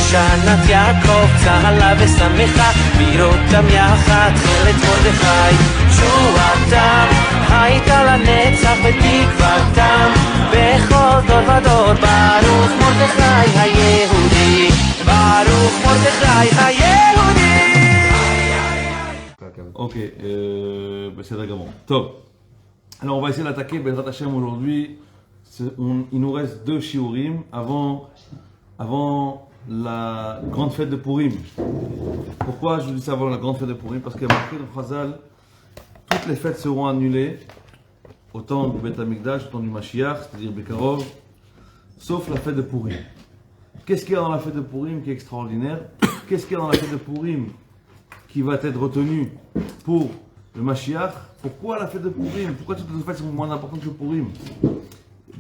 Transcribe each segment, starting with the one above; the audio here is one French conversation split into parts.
שנת יעקב צהלה ושמחה בראותם יחד תכלת מרדכי תשועתם הייתה לנצח ותקוותם בכל דור ודור ברוך מרדכי היהודי ברוך מרדכי היהודי. Ok, בסדר גמור. טוב, alors on va essayer d'attaquer Bezrat Hashem aujourd'hui. Il nous reste 2 shiurim avant la grande fête de Purim. Pourquoi je vous dis ça avant la grande fête de Purim? Parce qu'il y a marqué dans Chazal, toutes les fêtes seront annulées au temps du Beth Amikdash, au temps du Mashiach, c'est-à-dire Bekarov, sauf la fête de Purim. Qu'est-ce qu'il y a dans la fête de Purim qui est extraordinaire? Qu'est-ce qu'il y a dans la fête de Purim qui va être retenu pour le Mashiach? Pourquoi la fête de Purim? Pourquoi toutes les fêtes sont moins importantes que Purim?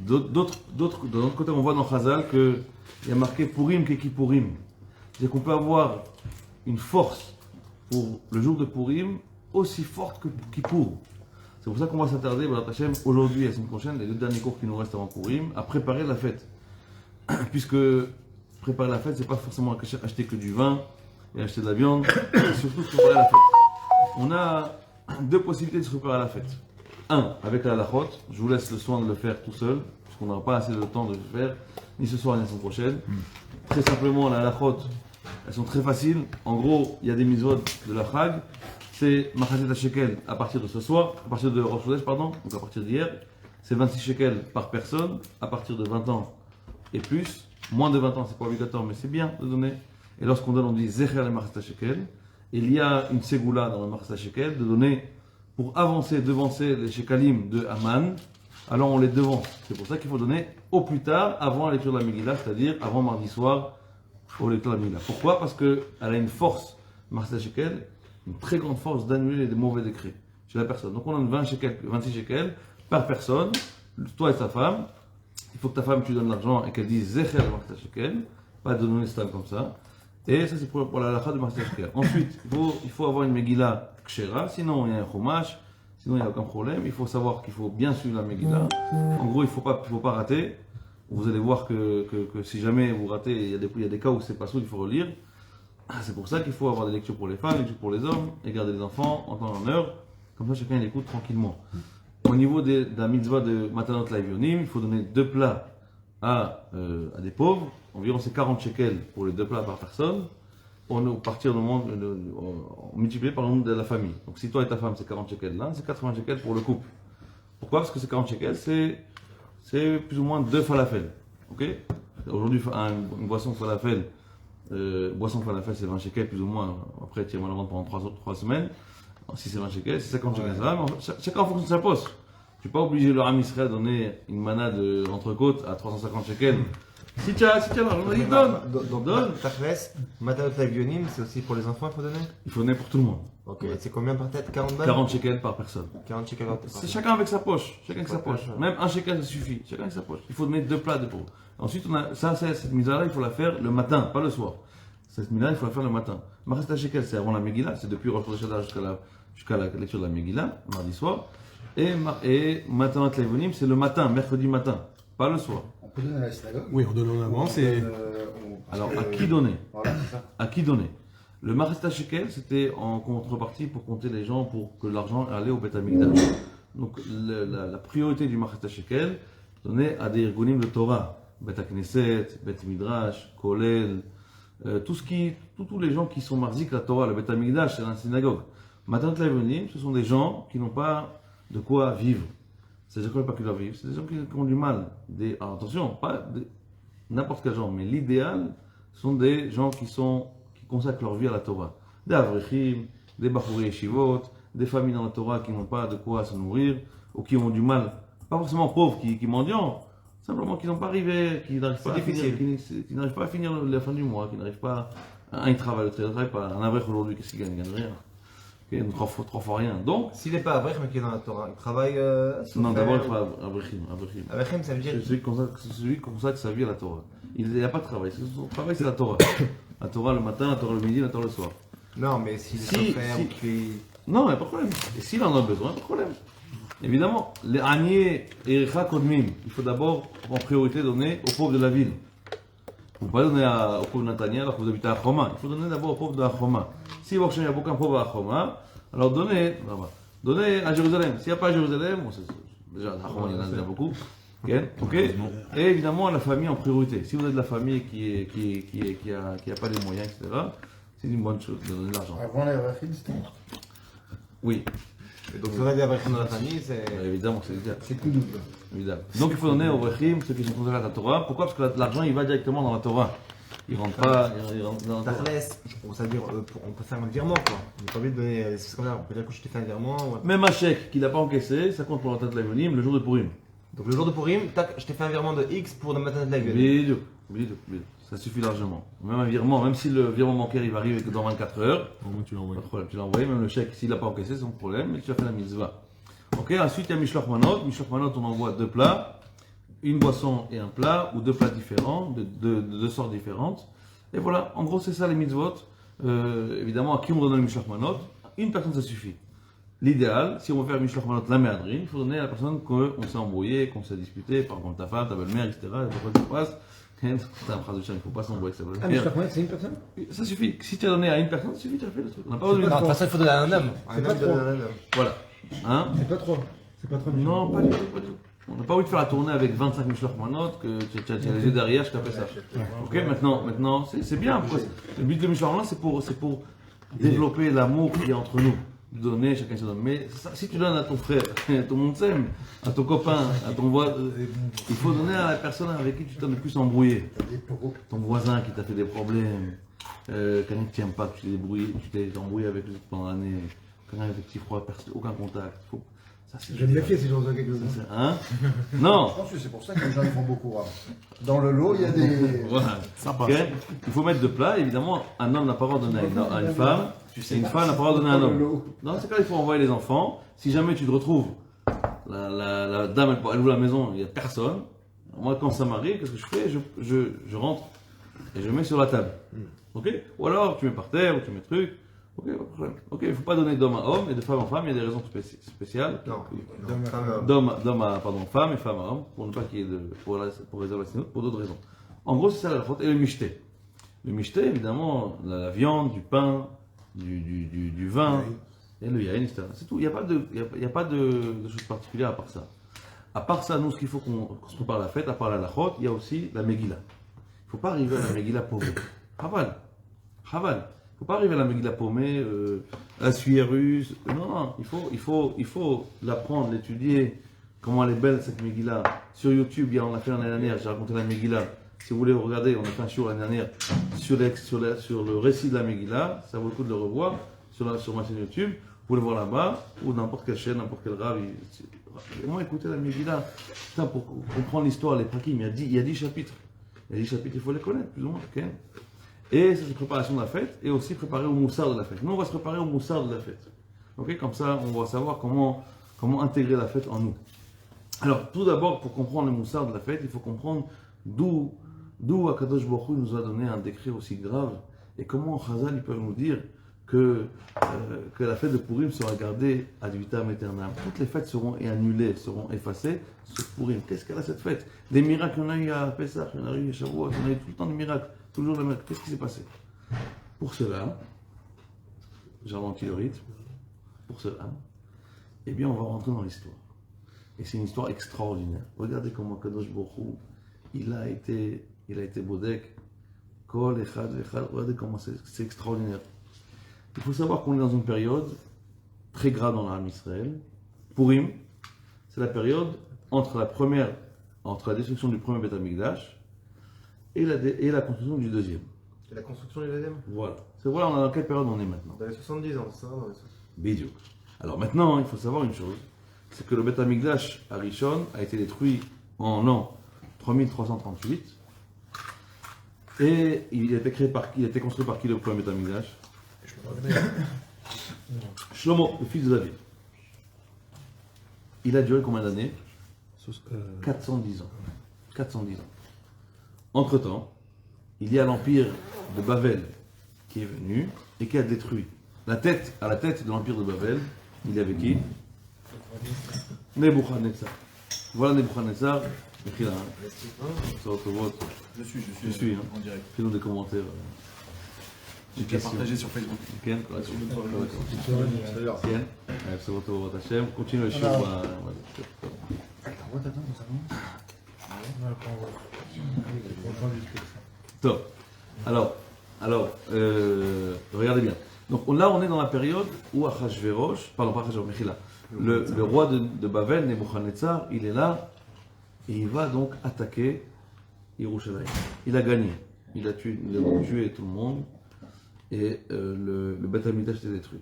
De l'autre côté, on voit dans Chazal qu'il y a marqué Purim Keki Purim. C'est-à-dire qu'on peut avoir une force pour le jour de Purim aussi forte que Kippour. C'est pour ça qu'on va s'attarder, aujourd'hui et la semaine prochaine, les 2 derniers cours qui nous restent avant Purim, à préparer la fête. Puisque préparer la fête, c'est pas forcément acheter que du vin et acheter de la viande, c'est surtout préparer la fête. On a 2 possibilités de se préparer à la fête. 1, avec la halachot, je vous laisse le soin de le faire tout seul, parce qu'on n'aura pas assez de temps de le faire, ni ce soir ni la semaine prochaine. Très simplement, la halachot, elles sont très faciles. En gros, il y a des mitzvot de la Chag, c'est Machatzet HaShekel à partir de ce soir, à partir de Rosh Chodesh, pardon, donc à partir d'hier, c'est 26 shekels par personne, à partir de 20 ans et plus. Moins de 20 ans, c'est pas obligatoire, mais c'est bien de donner. Et lorsqu'on donne, on dit Zecher le Machatzet HaShekel. Il y a une ségoula dans le Machatzet HaShekel de donner pour devancer les shekalim de Haman, alors on les devance. C'est pour ça qu'il faut donner au plus tard, avant la lecture de la Megillah, c'est-à-dire avant mardi soir, au lecture de la Megillah. Pourquoi? Parce qu'elle a une force, Machatzet HaShekel, une très grande force d'annuler les mauvais décrets chez la personne. Donc on donne 26 shekels par personne, toi et ta femme. Il faut que ta femme, tu donnes l'argent et qu'elle dise Zecher le Machatzet HaShekel, pas de donner stam comme ça. Et ça, c'est pour la halakha de Machatzet HaShekel. Ensuite, il faut avoir une Megillah kshera, sinon il y a un chumash, sinon il n'y a aucun problème. Il faut savoir qu'il faut bien suivre la Megillah. En gros, il ne faut pas rater. Vous allez voir que si jamais vous ratez, il y a des cas où c'est pas ça, il faut relire. C'est pour ça qu'il faut avoir des lectures pour les femmes, des lectures pour les hommes, et garder les enfants en temps et en heure. Comme ça, chacun il écoute tranquillement. Au niveau de la mitzvah de Matanot Lavionim, il faut donner 2 plats à des pauvres. Environ c'est 40 shekels pour les 2 plats par personne. On multiplié par le nombre de la famille. Donc si toi et ta femme c'est 40 shekels là, c'est 80 shekels pour le couple. Pourquoi? Parce que c'est 40 shekels, c'est plus ou moins 2 falafels. Ok? Aujourd'hui, une boisson falafel, c'est 20 shekels plus ou moins. Après, tu vas la vendre pendant 3 semaines. Si c'est 20 shekels, c'est 50 shekels. Chacun en fonction de sa poste. Tu n'es pas obligé le Ram Israël de donner une manade d'entrecôte à 350 shekels. Si tu as l'argent, il donne. Tachles, Matanot Lavionim, c'est aussi pour les enfants, il faut donner? Il faut donner pour tout le monde. Ok, c'est combien par tête? 40 balles? 40 shekels par personne. 40 shekels par personne. C'est chacun avec sa poche. Chacun avec sa poche. Même 1 shekel, ça suffit. Chacun avec sa poche. Il faut donner 2 plats de pauvres. Ensuite, cette mise-là, il faut la faire le matin, pas le soir. Cette mise-là, il faut la faire le matin. Machatzet HaShekel, c'est avant la Megillah, c'est depuis Rosh Chodesh jusqu'à la lecture de la Megillah, mardi soir. Et Matanot Lavionim, c'est le matin, mercredi matin, pas le soir. On peut donner à la synagogue? Oui, on donne en avance et... Alors, à qui donner? Voilà, c'est ça. À qui donner? Le Machatzet HaShekel, c'était en contrepartie pour compter les gens pour que l'argent allait au Beth Amikdash. Donc, la priorité du Machatzet HaShekel, donnée à des Irgunim de Torah. Beth Knesset, Beth Midrash, Kolel, tous les gens qui sont marzik la Torah, le Beth Amikdash, c'est la synagogue. Matanot Lavionim, ce sont des gens qui n'ont pas de quoi vivre. C'est-à-dire qu'ils n'ont pas qui doivent vivre. C'est des gens qui ont du mal. Alors, attention, pas n'importe quel genre, mais l'idéal, ce sont des gens qui consacrent leur vie à la Torah. Des Avrechim, des Bachurei Yeshivot, des familles dans la Torah qui n'ont pas de quoi se nourrir, ou qui ont du mal, pas forcément pauvres, qui mendiant, simplement qui n'ont pas arrivé, qui n'arrivent pas à finir la fin du mois, qui n'arrivent pas à un travail, l'autre ne travaille pas. Un Avrech aujourd'hui, qu'est-ce qu'il gagne? Il gagne rien. Okay, 3 fois rien. Donc, s'il n'est pas Avrech, mais qu'il est dans la Torah, il travaille. Non, d'abord il faut Avrechim. Avrechim, ça veut dire. C'est celui qui consacre sa vie à la Torah. Il n'y a pas de travail. Son travail, c'est la Torah. La Torah le matin, la Torah le midi, la Torah le soir. Non, mais s'il est chauffeur ou qu'il. Non, il n'y a pas de problème. Et s'il en a besoin, pas de problème. Évidemment, les Anié et Recha Kodmim, il faut d'abord en priorité donner aux pauvres de la ville. Vous ne pouvez pas donner au pauvre Nathania alors que vous habitez à Choma. Il faut donner d'abord au pauvre de Choma. Si il n'y a aucun pauvre à Choma, alors donnez à Jérusalem. S'il n'y a pas à Jérusalem, déjà à Choma il y en a déjà beaucoup. Ok. Et évidemment la famille en priorité. Si vous avez de la famille qui a pas les moyens, etc., c'est une bonne chose de donner de l'argent. Avant les Rachid, c'était. Oui, Et donc, si on a des abrachims dans la famille, c'est. évidemment, c'est l'idéal. C'est tout double. Évidemment. Donc il faut donner aux Vrechim, ceux qui sont consacrés à la Torah. Pourquoi? Parce que l'argent il va directement dans la Torah. Il ne rentre pas dans la Torah. On peut faire un virement quoi. On n'est pas obligé de donner. C'est comme ça, on peut dire que je t'ai fait un virement. Même un chèque qu'il n'a pas encaissé, ça compte pour la tête de la Yonim le jour de Purim. Donc le jour de Purim, tac, je t'ai fait un virement de X pour le matin de la gueule. Bidou. Ça suffit largement. Même un virement, même si le virement bancaire il va arriver que dans 24 heures, Au moins tu l'as envoyé. pas de problème, tu l'as envoyé, même le chèque, s'il n'a pas encaissé, c'est son problème, mais tu as fait la mitzvah. Ok, ensuite il y a Mishloch Manot. Mishloch Manot, on envoie 2 plats, une boisson et un plat, ou 2 plats différents, de 2 sortes différentes. Et voilà, en gros c'est ça les mitzvot. Évidemment, à qui on donne le Mishloch Manot? Une personne ça suffit. L'idéal, si on veut faire Mishloch Manot la méadrine, il faut donner à la personne qu'on s'est embrouillé, qu'on s'est disputé, par exemple ta femme, ta belle-mère, etc. Pourquoi tu passes? C'est un phrase de chien, il ne faut pas s'embrouiller avec sa Ah, mais belle-mère. Shlomo, c'est une personne? Ça suffit. Si tu as donné à une personne, ça suffit, tu as fait le truc. On n'a pas besoin de Non, de toute façon, il faut donner à un homme. C'est pas trop. Voilà. Hein? C'est pas trop. C'est pas trop. Non, pas du tout, pas du tout. On n'a pas envie de faire la tournée avec 25 Mishloch Manot, que tu as les yeux derrière, je t'appelle ça. Ok, maintenant, c'est bien. Le but de Mishloch Manot, c'est pour développer l'amour qu'il y a entre nous. Donner, chacun se donne. Mais si tu donnes à ton frère, à ton montsem, à ton copain, à ton voisin, il faut donner à la personne avec qui tu t'es le plus embrouillé. Ton voisin qui t'a fait des problèmes, quelqu'un qui t'aime pas, que tu t'es embrouillé avec lui pendant l'année, quelqu'un avec qui tu crois, aucun contact. Ça, c'est Je vais me méfier si j'en vois quelque chose. Hein? Non! Je pense que c'est pour ça que les gens ils font beaucoup rare. Dans le lot, il y a des. Voilà. Ok. Il faut mettre de plat, évidemment, un homme n'a pas le droit de donner à une femme, et une femme n'a pas le droit de donner à un homme. Dans ce cas, il faut envoyer les enfants. Si jamais tu te retrouves, la dame elle ouvre la maison, il n'y a personne. Moi, quand ça m'arrive, qu'est-ce que je fais? Je rentre et je mets sur la table. Ok? Ou alors tu mets par terre, ou tu mets truc. Ok, pas de problème. Ok, il ne faut pas donner d'homme à homme et de femme à femme, il y a des raisons spéciales. Non, D'homme à femme et femme à homme, pour ne pas qu'il y ait pour réserver la pour d'autres raisons. En gros, c'est ça la faute. Et le michté. Le michté, évidemment, la viande, du pain, du vin, et le yain, etc. C'est tout. Il n'y a pas de choses particulières à part ça. À part ça, nous, ce qu'il faut qu'on se prépare à la fête, à part la lachot, il y a aussi la Megillah. Il ne faut pas arriver à la Megillah paumée. Chaval. Il ne faut pas arriver à la Megillah paumée, la suérus. Non, il faut l'apprendre, l'étudier. Comment elle est belle cette Megillah. Sur YouTube, on l'a fait l'année dernière, j'ai raconté la Megillah. Si vous voulez regarder, on a fait un show l'année dernière sur le récit de la Megillah. Ça vaut le coup de le revoir sur ma chaîne YouTube. Vous pouvez le voir là-bas, ou n'importe quelle chaîne, n'importe quel rave. Moi, écoutez la Megillah. Putain, pour comprendre l'histoire, les prakim, il y a 10 chapitres. Il y a 10 chapitres, il faut les connaître, plus ou moins. Okay. Et c'est la préparation de la fête, et aussi préparer au moussard de la fête. Nous, on va se préparer au moussard de la fête. Okay. Comme ça, on va savoir comment intégrer la fête en nous. Alors, tout d'abord, pour comprendre le moussard de la fête, il faut comprendre d'où Akadosh Baruch Hu nous a donné un décret aussi grave, et comment Chazal ils peuvent nous dire que la fête de Purim sera gardée ad vitam aeternam. Toutes les fêtes seront annulées, seront effacées, sauf Purim. Qu'est-ce qu'elle a cette fête? Les miracles qu'on a eu à Pessah, qu'on a eu à Shavuot, on a eu tout le temps des miracles, toujours des miracles. Qu'est-ce qui s'est passé? Pour cela, j'ai ralenti le rythme, pour cela, eh bien on va rentrer dans l'histoire. Et c'est une histoire extraordinaire. Regardez comment Kadosh Baruch Hu, il a été Bodek, Kol Echad Echad, regardez comment c'est extraordinaire. Il faut savoir qu'on est dans une période très grave dans l'âme Israël. Purim, c'est la période entre la destruction du premier Beth Amikdash et la construction du deuxième. Et la construction du deuxième? Voilà. C'est voilà, dans quelle période on est maintenant? Dans les 70 ans, c'est ça? Bidiou. Alors maintenant, il faut savoir une chose, c'est que le Beth Amikdash à Rishon a été détruit en l'an 3338 et il a été construit par qui le premier Beth Amikdash? Shlomo, le fils de David. Il a duré combien d'années? 410 ans. 410 ans. Entre-temps, il y a l'empire de Babel qui est venu et qui a détruit. À la tête de l'empire de Babel, il y avait qui? Nebuchadnezzar. Voilà Nebuchadnezzar Écris là, hein. Sur votre vote. Je suis hein. en direct. Fais-nous des commentaires. J'ai déjà partagé sur Facebook. Ken, Ken, c'est votre vote Hachem. Continue le show. Attends, ça va. Top. Alors, regardez bien. Donc là, on est dans la période où Achashverosh, pardon, pas Achashverosh, Mechila, le roi de Bavel, Nebuchadnezzar, il est là et il va donc attaquer Yerushalayim. Il a gagné. Il a tué tout le monde et le Beth Amikdash était détruit.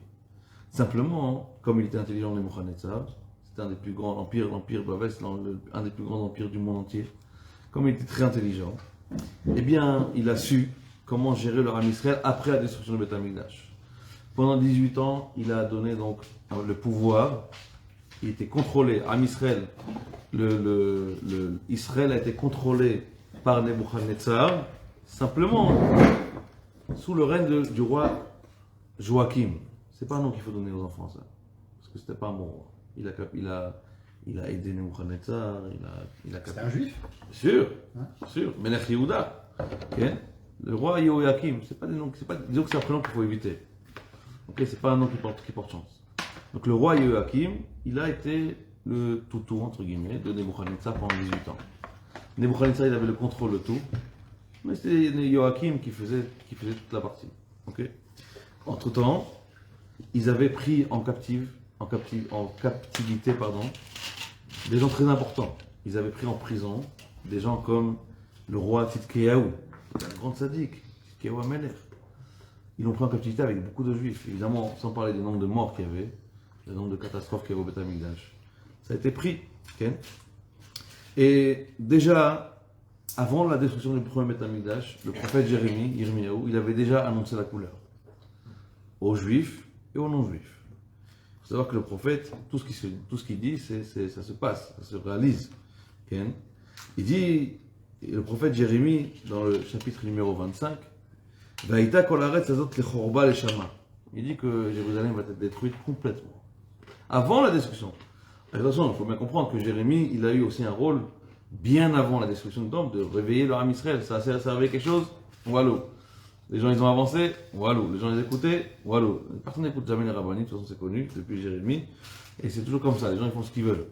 Simplement, comme il était intelligent, Nebuchadnezzar, c'était un des plus grands empires, l'empire Bavel, c'est un des plus grands empires du monde entier. Comme il était très intelligent, eh bien, il a su comment gérer le Ham Israël après la destruction du Beth Amikdash. Pendant 18 ans, il a donné donc le pouvoir. Il était contrôlé. Ham Israël, Israël a été contrôlé par Nebuchadnezzar, simplement sous le règne du roi Joachim. C'est pas un nom qu'il faut donner aux enfants, ça, parce que c'était pas un bon roi. Il a aidé Nebuchadnezzar. C'était un juif? Sûr, sûr. Melech Yehuda, okay. Le roi Joachim, c'est pas des noms, disons que c'est un prénom qu'il faut éviter. Ok, c'est pas un nom qui porte chance. Donc le roi Joachim, il a été le toutou entre guillemets de Nebuchadnezzar pendant 18 ans. Nebuchadnezzar, il avait le contrôle de tout, mais c'était Joachim qui faisait toute la partie. Ok. Entre temps, ils avaient pris en captivité, des gens très importants. Ils avaient pris en prison des gens comme le roi Tzidkiyahu, un grand sadique, Tzidkiyahu Amelech. Ils l'ont pris en captivité avec beaucoup de juifs, évidemment, sans parler des nombres de morts qu'il y avait, le nombre de catastrophes qu'il y avait au Beth Amikdash. Ça a été pris. Okay. Et déjà, avant la destruction du premier Beth Amikdash, le prophète Yirmiyahu, il avait déjà annoncé la couleur aux juifs et aux non-juifs. Il faut savoir que le prophète, tout ce qu'il dit, ça se passe, ça se réalise. Okay. Il dit, le prophète Jérémie, dans le chapitre numéro 25, il dit que Jérusalem va être détruite complètement. Avant la destruction. Attention, il faut bien comprendre que Jérémie, il a eu aussi un rôle bien avant la destruction du temple de réveiller le Ham Israël. Ça a réveillé quelque chose? Voilà. Les gens, ils ont avancé? Voilà. Les gens, ils écoutaient? Voilà. Personne n'écoute jamais les rabbinim, de toute façon, c'est connu depuis Jérémie. Et c'est toujours comme ça. Les gens, ils font ce qu'ils veulent.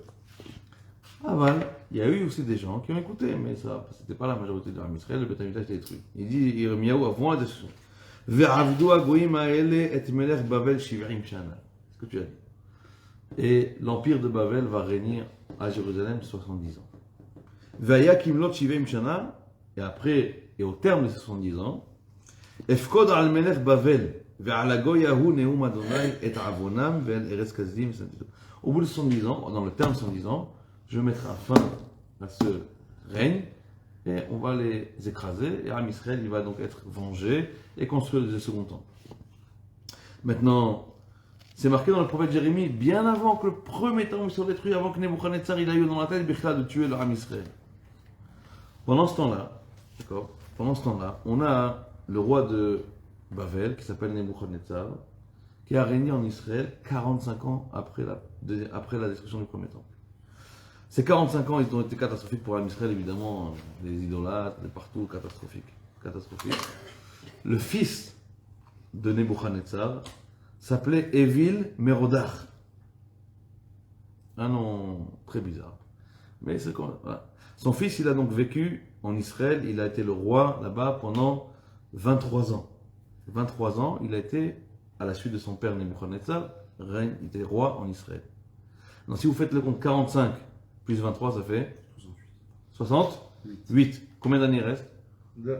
Aval, il y a eu aussi des gens qui ont écouté, mais ça, c'était pas la majorité de Ham Israël, le Beth Amikdash était détruit. Il dit Yirmiyahu avant la destruction. Ve'avdu hagoyim ha'ele et melech Bavel 70 shana. C'est ce que tu as dit. Et l'empire de Bavel va régner à Jérusalem 70 ans. Ve'yakim lot 70 shana, et après, et au terme de ces 70 ans, efkod al melech Bavel ve'al hagoyahu neum Adonai et avonam ve'el eretz kazdim. Au bout de 70 ans, dans le terme de 70 ans, je mettrai fin à ce règne et on va les écraser. Et Ham Israël, il va donc être vengé et construire le second temple. Maintenant, c'est marqué dans le prophète Jérémie, bien avant que le premier temple soit détruit, avant que Nebuchadnezzar il a eu dans la tête de tuer le Ham Israël. Pendant ce temps-là, d'accord, on a le roi de Bavel qui s'appelle Nebuchadnezzar, qui a régné en Israël 45 ans après la destruction du premier temple. Ces 45 ans, ils ont été catastrophiques pour Israël, évidemment, les idolâtres, de partout, catastrophiques. Le fils de Nebuchadnezzar s'appelait Evil Merodach. Un nom très bizarre. Mais c'est quoi, voilà. Son fils, il a donc vécu en Israël, il a été le roi là-bas pendant 23 ans. 23 ans, il a été, à la suite de son père Nebuchadnezzar, il était roi en Israël. Donc si vous faites le compte 45, plus 23, ça fait 68. Combien d'années il reste? 2.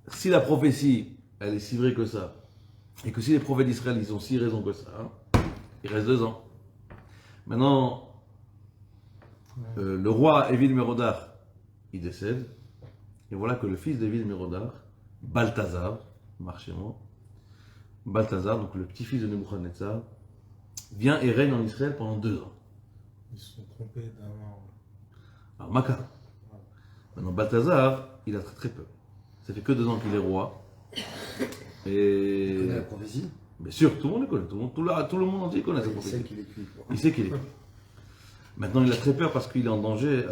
Si la prophétie, elle est si vraie que ça, et que si les prophètes d'Israël, ils ont si raison que ça, il reste 2 ans. Maintenant, le roi Evil Merodach, il décède, et voilà que le fils d'Evil Merodach, Balthazar, marchez-moi, Balthazar, donc le petit-fils de Nebuchadnezzar, vient et règne en Israël pendant 2 ans. Ils se sont trompés d'un an. Alors, Maca. Maintenant, Balthazar, il a très peu. Ça fait que 2 ans qu'il est roi. Et. Il connaît la prophétie. Bien sûr, tout le monde le connaît. Tout le monde entier connaît cette Il prophétie. sait qu'il est cuit. Il sait qu'il est. Maintenant, il a très peur parce qu'il est en danger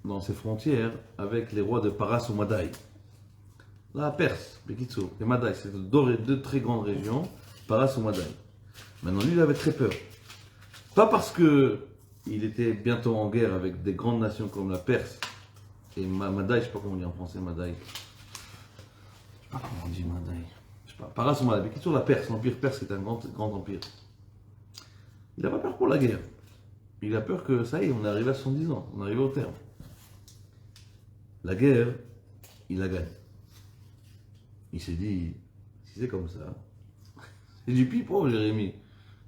dans ses frontières avec les rois de Paras ou Madaï. La Perse, Bekitso, et Madaï, c'est deux très grandes régions, Paras ou Madaï. Maintenant, lui, il avait très peur. Pas parce qu'il était bientôt en guerre avec des grandes nations comme la Perse et Madaï, je ne sais pas comment on dit en français Madaï. Je ne sais pas comment on dit Madaï. Je sais pas, Paras ou Madaï, Bekitso, la Perse, l'empire perse est un grand empire. Il n'a pas peur pour la guerre. Il a peur que ça y est, on est arrivé à 70 ans, on est arrivé au terme. La guerre, il la gagne. Il s'est dit, si c'est comme ça, c'est du pipeau, Jérémie.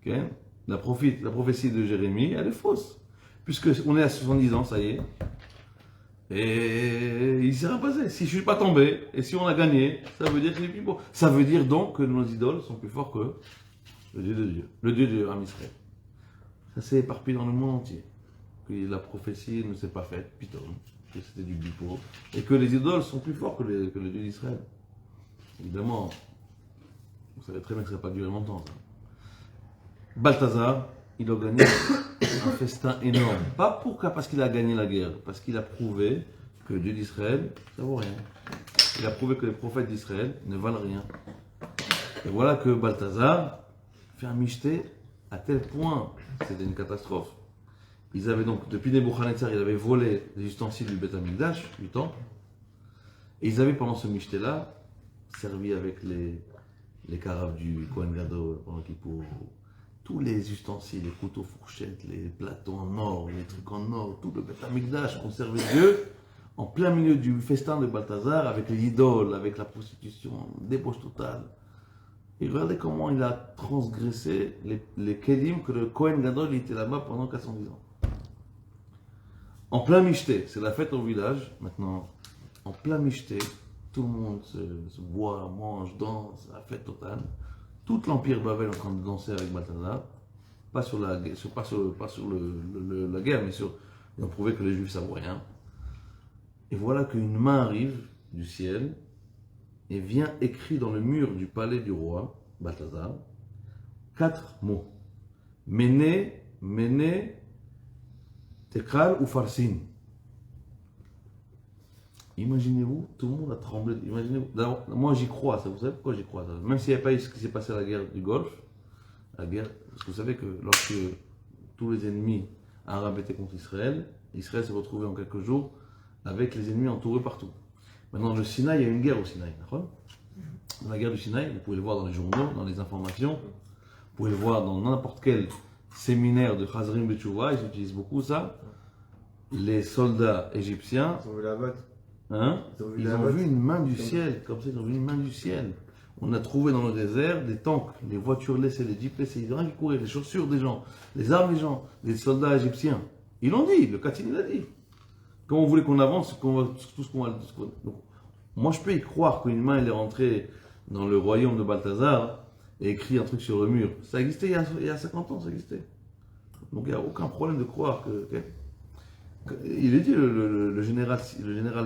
Okay? La prophétie de Jérémie, elle est fausse. Puisque on est à 70 ans, ça y est. Et il s'est passé. Si je ne suis pas tombé, et si on a gagné, ça veut dire que c'est du pipeau. Ça veut dire donc que nos idoles sont plus forts que le Dieu de Dieu, le Dieu de Israël. Ça s'est éparpillé dans le monde entier. Que la prophétie ne s'est pas faite, putain, que c'était du bipo, et que les idoles sont plus forts que le Dieu d'Israël. Évidemment, vous savez très bien que ça n'a pas duré longtemps. Ça. Balthazar, il a gagné un festin énorme. Pas parce qu'il a gagné la guerre, parce qu'il a prouvé que le Dieu d'Israël, ça vaut rien. Il a prouvé que les prophètes d'Israël ne valent rien. Et voilà que Balthazar fait un michté à tel point, c'était une catastrophe. Ils avaient donc, depuis Nebuchadnezzar, ils avaient volé les ustensiles du Beth Amikdash, du temple. Et ils avaient pendant ce michté-là, servi avec les carafes du Kohen Gadol pendant Kippour, tous les ustensiles, les couteaux, fourchettes, les plateaux en or, les trucs en or, tout le Beth Amikdash conservé Dieu, en plein milieu du festin de Balthazar, avec les idoles, avec la prostitution, débauche totale. Et regardez comment il a transgressé les kelim que le Kohen Gadol était là-bas pendant 410 ans. En plein michté, c'est la fête au village, maintenant, en plein michté, tout le monde se boit, mange, danse, la fête totale. Tout l'empire Babel est en train de danser avec Balthazar, pas sur la guerre, mais ils ont prouvé que les Juifs ne savent rien. Et voilà qu'une main arrive du ciel et vient écrit dans le mur du palais du roi, Balthazar, 4 mots. Méné, Tekral ou Farsin. Imaginez-vous, tout le monde a tremblé. Imaginez-vous. Moi j'y crois, ça, vous savez pourquoi j'y crois ça? Même s'il n'y a pas eu ce qui s'est passé à la guerre du Golfe, parce que vous savez que lorsque tous les ennemis arabes étaient contre Israël, Israël s'est retrouvé en quelques jours avec les ennemis entourés partout. Maintenant, le Sinaï, il y a une guerre au Sinaï. D'accord? Dans la guerre du Sinaï, vous pouvez le voir dans les journaux, dans les informations, vous pouvez le voir dans n'importe quel séminaire de Chazrim Betchouva, ils utilisent beaucoup ça. Les soldats égyptiens, Ils ont vu la botte. hein, ils ont vu une main du ciel, comme ça, ils ont vu une main du ciel. On a trouvé dans le désert des tanks, des voitures laissées, des jeeps laissés, ils ont rien qui courait, les chaussures des gens, les armes des gens, des soldats égyptiens. Ils l'ont dit, le Katin l'a dit. Comment vous voulez qu'on avance, tout ce qu'on va. Donc, moi, je peux y croire qu'une main elle est rentrée dans le royaume de Balthazar et écrit un truc sur le mur. Ça existait il y a 50 ans, ça existait. Donc il n'y a aucun problème de croire que. Il est dit, le général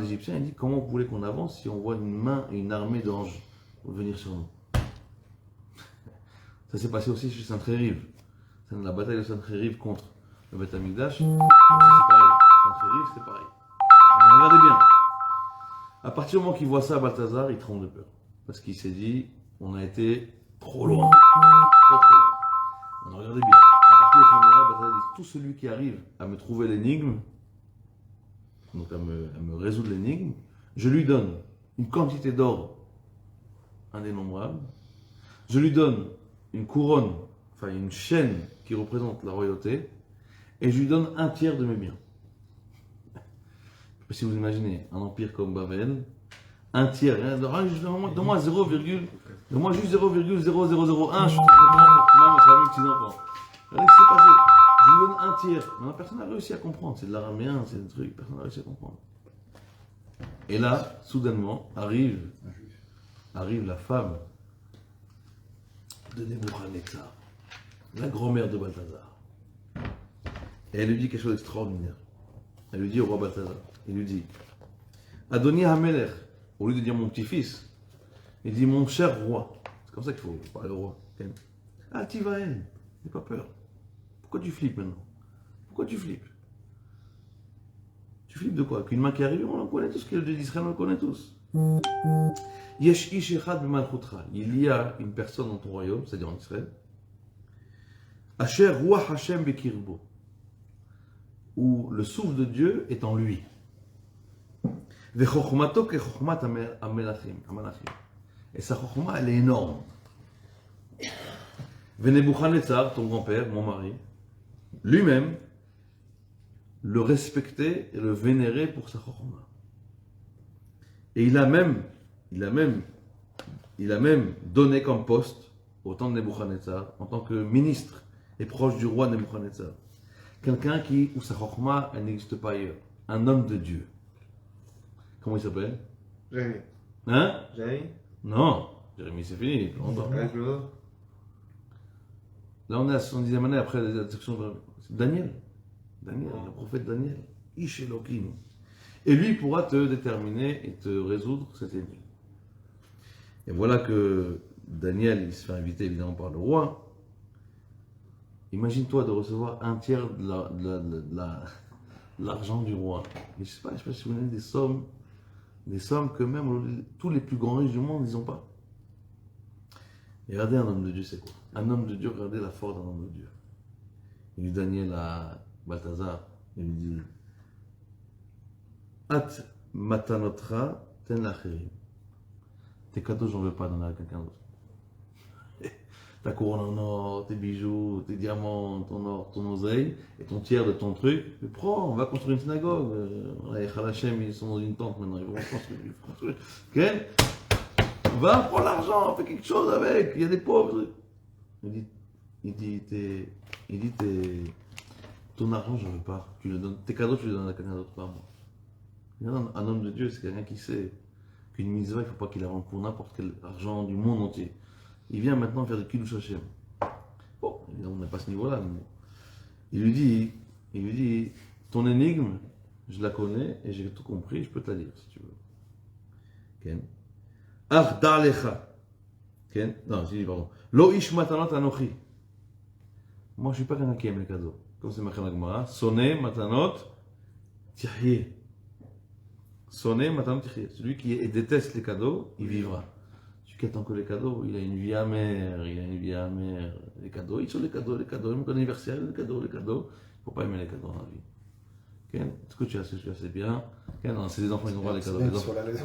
égyptien, il dit comment vous voulez qu'on avance si on voit une main et une armée d'anges venir sur nous. Ça s'est passé aussi chez Saint-Trérive. La bataille de Saint-Trérive contre le Beth Amikdash, c'est pareil. Saint-Trérive, c'est pareil. Alors, regardez bien. À partir du moment qu'il voit ça à Balthazar, il tremble de peur. Parce qu'il s'est dit, on a été trop loin. Trop loin. Alors, regardez bien. À partir de ce moment-là, Balthazar dit, tout celui qui arrive à me trouver l'énigme, donc à me résoudre l'énigme, je lui donne une quantité d'or indénombrable, je lui donne une couronne, enfin une chaîne qui représente la royauté, et je lui donne un tiers de mes biens. Si vous imaginez un empire comme Babel, un tiers, donne-moi juste 0,0001, je suis ma famille, petits-enfants. Regardez ce qui s'est passé. Je lui donne un tiers. Mais personne n'a réussi à comprendre. C'est de l'araméen, c'est des trucs, personne n'a réussi à comprendre. Et là, soudainement, arrive la femme de Nebuchadnezzar, la grand-mère de Balthazar. Et elle lui dit quelque chose d'extraordinaire. Elle lui dit au roi Balthazar, il lui dit, Adoni Hamelech, au lieu de dire mon petit-fils, il dit mon cher roi. C'est comme ça qu'il faut parler au roi. Ah, Tivael, n'aie pas peur. Pourquoi tu flippes maintenant? Pourquoi tu flippes? Tu flippes de quoi? Qu'une main qui arrive, on le connaît tous, que le Dieu d'Israël, on le connaît tous. Yesh ish echad b'malchutra. Il y a une personne dans ton royaume, c'est-à-dire en Israël, Asher ruach Hashem bekirbo, où le souffle de Dieu est en lui. Vechochmato kechochmat amelachim. Et sa chochma, elle est énorme. Nebuchadnezzar, ton grand-père, mon mari, lui-même, le respectait et le vénérait pour sa chochma. Et il a même donné comme poste, au temps de Nebuchadnezzar, en tant que ministre et proche du roi Nebuchadnezzar, quelqu'un où sa chochma, elle n'existe pas ailleurs. Un homme de Dieu. Comment il s'appelle? Jérémie. Hein? Jérémie. Non, Jérémie, c'est fini, depuis longtemps. Ouais, je le vois. Là, on est à 70e année après la section de Daniel. Daniel, le prophète Daniel. Ish Elohim. Et lui pourra te déterminer et te résoudre cette énigme. Et voilà que Daniel, il se fait inviter évidemment par le roi. Imagine-toi de recevoir un tiers de l'argent du roi. Et je sais pas si vous avez des sommes que même tous les plus grands riches du monde, ils n'ont pas. Et regardez un homme de Dieu, c'est quoi? Un homme de Dieu, regardez la force d'un homme de Dieu. Il dit Daniel à Balthazar, il lui dit At matanotra ten lacherim. Tes cadeaux, j'en veux pas donner à quelqu'un d'autre. Ta couronne en or, tes bijoux, tes diamants, ton or, ton oseille, et ton tiers de ton truc, mais prends, on va construire une synagogue. Les Khalachem, ils sont dans une tente maintenant, ils vont construire. Ok? Va, prends l'argent, fais quelque chose avec, il y a des pauvres. Il dit ton argent, je ne veux pas. Tu le donnes, tes cadeaux, tu les donnes à quelqu'un d'autre, pas à moi. Un homme de Dieu, c'est quelqu'un qui sait qu'une mitzvah, il ne faut pas qu'il la rende pour n'importe quel argent du monde entier. Il vient maintenant faire du Kiddush Hashem. Bon, évidemment, on n'est pas à ce niveau-là, mais il lui dit, ton énigme, je la connais et j'ai tout compris, je peux te la dire si tu veux. Ken. Ach da'alecha. Ken. Non, je dis pardon. Lo ish matanot anochi. Moi, je ne suis pas quelqu'un qui aime les cadeaux. Comme c'est marqué dans la Gemara, sonné matanot tichye. Sonné matanot tichye. Celui qui déteste les cadeaux, il vivra. Celui qui attend que les cadeaux, il a une vie amère. Les cadeaux, ils sont les cadeaux. Même quand l'anniversaire, les cadeaux. Il ne faut pas aimer les cadeaux dans la vie. Est-ce que tu as c'est bien? C'est les enfants, ils ont droit les cadeaux.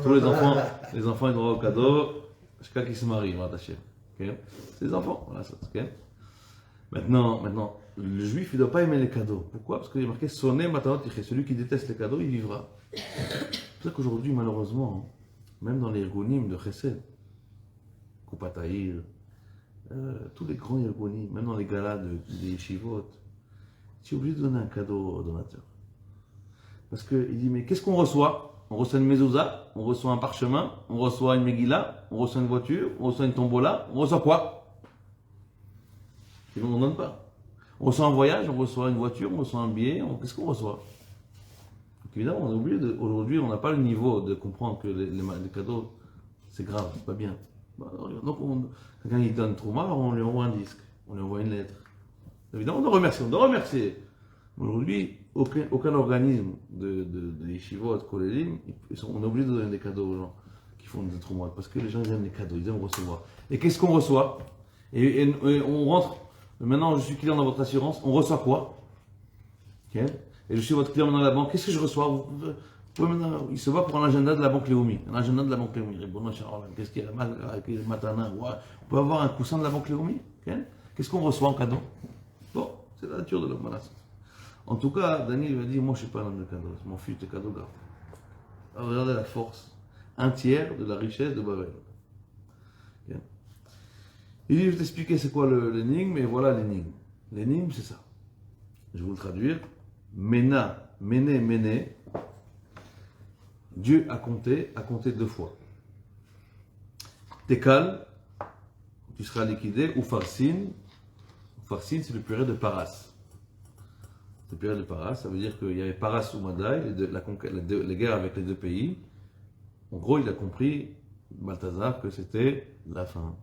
Tous les enfants, ils ont droit aux cadeaux. Jusqu'à qu'ils se marient, rattaché. C'est les enfants. Voilà, ça. Maintenant, le juif, il ne doit pas aimer les cadeaux. Pourquoi? Parce qu'il est marqué sonné matanot tichye. Celui qui déteste les cadeaux, il vivra. C'est pour ça qu'aujourd'hui, malheureusement, même dans les ergonim de Chesed, Kupataïr, tous les grands ergonim, même dans les galas des yeshivot, tu es obligé de donner un cadeau au donateur. Parce qu'il dit, mais qu'est-ce qu'on reçoit? On reçoit une mezouza, on reçoit un parchemin, on reçoit une megillah, on reçoit une voiture, on reçoit une tombola, on reçoit quoi? Et on n'en donne pas. On reçoit un voyage, on reçoit une voiture, on reçoit un billet, qu'est-ce qu'on reçoit? Donc évidemment, on est obligé aujourd'hui, on n'a pas le niveau de comprendre que les cadeaux, c'est grave, c'est pas bien. Donc quelqu'un il donne trop mal, on lui envoie un disque, on lui envoie une lettre. Évidemment, on doit remercier. Aujourd'hui, aucun organisme de yeshivot, kolélim, on est obligé de donner des cadeaux aux gens qui font des traumas, parce que les gens ils aiment les cadeaux, ils aiment recevoir. Et qu'est-ce qu'on reçoit? Et on rentre, maintenant je suis client dans votre assurance, on reçoit quoi? Okay. Et je suis votre client maintenant à la banque, qu'est-ce que je reçois? Il se voit pour un agenda de la banque Léomi. Un agenda de la banque Léomi. Qu'est-ce qu'il y a? Matana. On peut avoir un coussin de la banque Léomi? Okay. Qu'est-ce qu'on reçoit en cadeau? Bon, c'est la nature de l'homme. En tout cas, Daniel va dire, moi je ne suis pas un homme de cadeaux, je m'en fiche des cadeaux gars. Alors regardez la force, un tiers de la richesse de Babel. Okay. Il dit, je vais t'expliquer c'est quoi l'énigme, et voilà l'énigme. L'énigme c'est ça. Je vais vous le traduire. Méné. Dieu a compté 2 fois. Tekal, tu seras liquidé, ou Farsin. Farsin c'est le pluriel de Paras. Le pluriel de Paras, ça veut dire qu'il y avait Paras ou Madaï, les guerres avec les 2 pays. En gros, il a compris, Balthazar, que c'était la fin.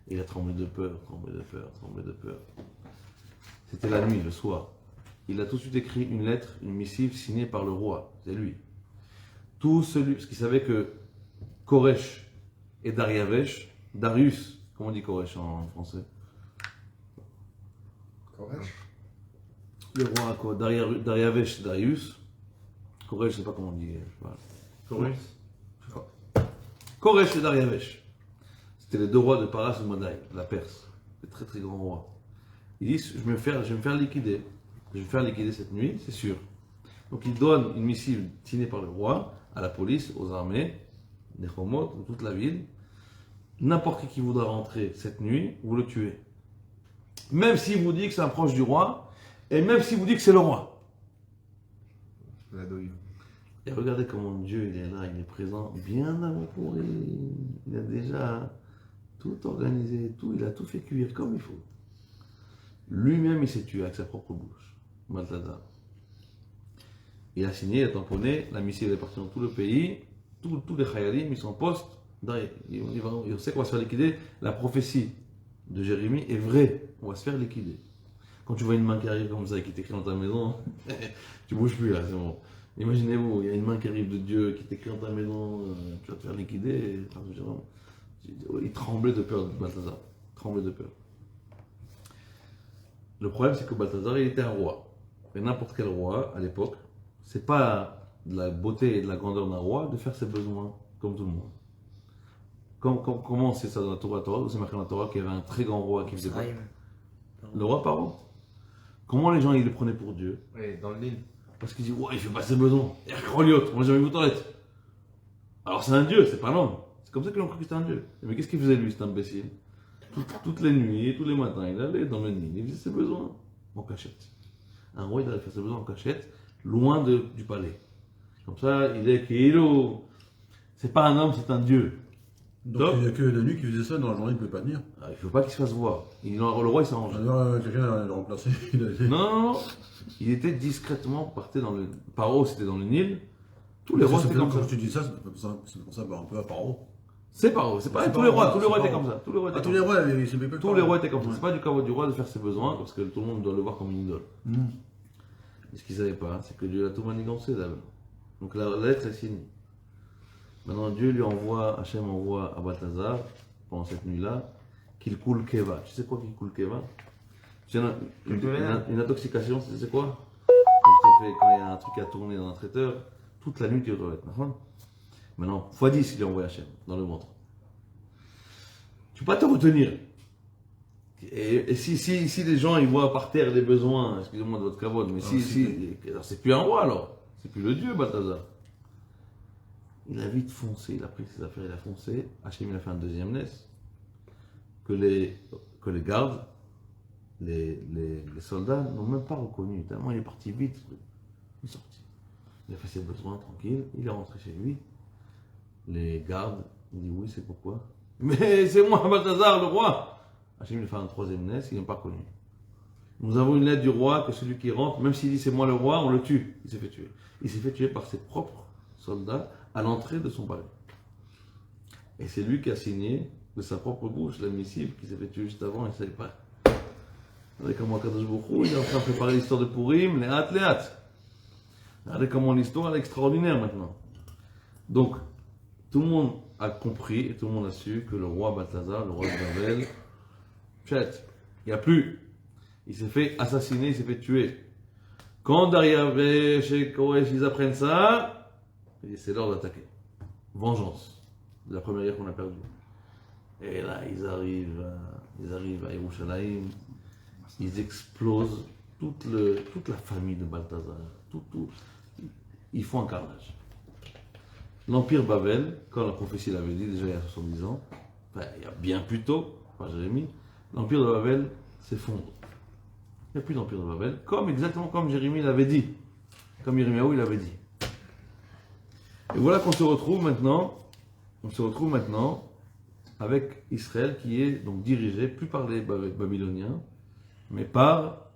Il a tremblé de peur. C'était la nuit, le soir. il a tout de suite écrit une lettre, une missive signée par le roi. C'est lui. Tout celui, parce qu'il savait que Koresh et Darius, comment on dit Koresh en français? Koresh. Le roi quoi, Darius, Koresh, je sais pas comment on dit. Koresh et Darius. C'était les deux rois de Paras et Madaï, la Perse. Les très très grands rois. Ils disent, je vais me faire liquider. Je vais me faire liquider cette nuit, c'est sûr. Donc il donne une missive signée par le roi à la police, aux armées, des Chomot, dans toute la ville. N'importe qui voudra rentrer cette nuit, vous le tuez. Même s'il vous dit que c'est un proche du roi, et même s'il vous dit que c'est le roi. La douille. Et regardez comment Dieu il est là, il est présent bien avant pour lui. Il a déjà tout organisé, tout, il a tout fait cuire comme il faut. Lui-même il s'est tué avec sa propre bouche, Balthazar. Il a signé, il a tamponné, la missive est partie dans tout le pays, tous les Chayalim, ils sont en poste, il sait qu'on va se faire liquider. La prophétie de Jérémie est vraie, on va se faire liquider. Quand tu vois une main qui arrive comme ça, qui t'écrit dans ta maison, tu bouges plus là, c'est bon. Imaginez-vous, il y a une main qui arrive de Dieu, qui t'écrit dans ta maison, tu vas te faire liquider. Il tremblait de peur, Balthazar. Tremblait de peur. Le problème, c'est que Balthazar, il était un roi. Et n'importe quel roi, à l'époque, c'est pas de la beauté et de la grandeur d'un roi de faire ses besoins, comme tout le monde. Comment c'est ça dans la Torah? C'est marqué dans la Torah qu'il y avait un très grand roi qui faisait quoi? Le roi Paro. Comment les gens, ils le prenaient pour Dieu? Oui, dans le Nil. Parce qu'il dit, ouais, il fait pas ses besoins. Il y a Kroliot, moi j'ai jamais vu toilette. Alors c'est un dieu, c'est pas un homme. C'est comme ça qu'ils ont cru que c'était un dieu. Mais qu'est-ce qu'il faisait lui, cet imbécile? Toutes les nuits, tous les matins, il allait dans le Nil, il faisait ses besoins en cachette. Un roi, il allait faire ses besoins en cachette, loin du palais. Comme ça, il est Kilo. C'est pas un homme, c'est un dieu. Donc il n'y a que la nuit qui faisait ça, dans la journée il ne pouvait pas venir. Il ne faut pas qu'il se fasse voir. Le roi, il s'arrange. Alors quelqu'un l'a remplacé. Non. Il était discrètement parti dans le. Paro, c'était dans le Nil. Tous les rois étaient comme ça. Quand tu dis ça, c'est pour ça un peu à Paro. C'est Paro, c'est pas tous les rois. Tous les rois étaient comme ça. Tous les rois étaient tous les rois, il s'est pas tous les rois étaient comme ça. C'est pas du caveau du roi de faire ses besoins parce que tout le monde doit le voir comme une idole. Et ce qu'ils ne savaient pas, c'est que Dieu a tout manigancé d'abord. Donc la lettre est signée. Maintenant, Dieu lui envoie, Hachem envoie à Balthazar, pendant cette nuit-là, qu'il coule Keva. Tu sais quoi qu'il coule Keva? Une intoxication, c'est quoi? Quand il y a un truc à tourner dans un traiteur, toute la nuit tu dois être. Maintenant, x10 il lui envoie Hachem dans le ventre. Tu peux pas te retenir. Et si les gens ils voient par terre les besoins, excusez-moi de votre cavode, mais c'est plus un roi alors. C'est plus le Dieu, Balthazar. Il a vite foncé, il a pris ses affaires, il a foncé. Hachem, il a fait un deuxième naisse. Que les gardes, les soldats n'ont même pas reconnu. Tellement il est parti vite. Il est sorti. Il a fait ses besoins tranquille. Il est rentré chez lui. Les gardes, il dit oui, c'est pourquoi? Mais c'est moi, Balthazar, le roi. Hachem, il a fait un troisième naisse, ils n'ont pas connu. Nous avons une lettre du roi que celui qui rentre, même s'il dit c'est moi le roi, on le tue. Il s'est fait tuer. Il s'est fait tuer par ses propres soldats à l'entrée de son palais. Et c'est lui qui a signé de sa propre bouche la missive qui s'est fait tuer juste avant, il ne savait pas. Regardez comment Kadosh Baruch Hu, il est en train de préparer l'histoire de Purim, les hâte. Regardez comment l'histoire est extraordinaire maintenant. Donc, tout le monde a compris et tout le monde a su que le roi Balthazar, le roi de Babel, il n'y a plus. Il s'est fait assassiner, il s'est fait tuer. Quand Darius chez Koresh, ils apprennent ça, c'est l'heure d'attaquer. Vengeance. De la première guerre qu'on a perdue. Et là, ils arrivent à Yerushalayim. Ils explosent toute la famille de Balthazar. Ils font un carnage. L'Empire Babel, quand la prophétie l'avait dit, déjà il y a 70 ans, enfin, il y a bien plus tôt, par Jérémie, l'Empire de Babel s'effondre. Il n'y a plus d'Empire de Babel, exactement comme Jérémie l'avait dit. Comme Yirmiyahu il avait dit. Et voilà qu'on se retrouve maintenant avec Israël qui est donc dirigé, plus par les Babyloniens, mais par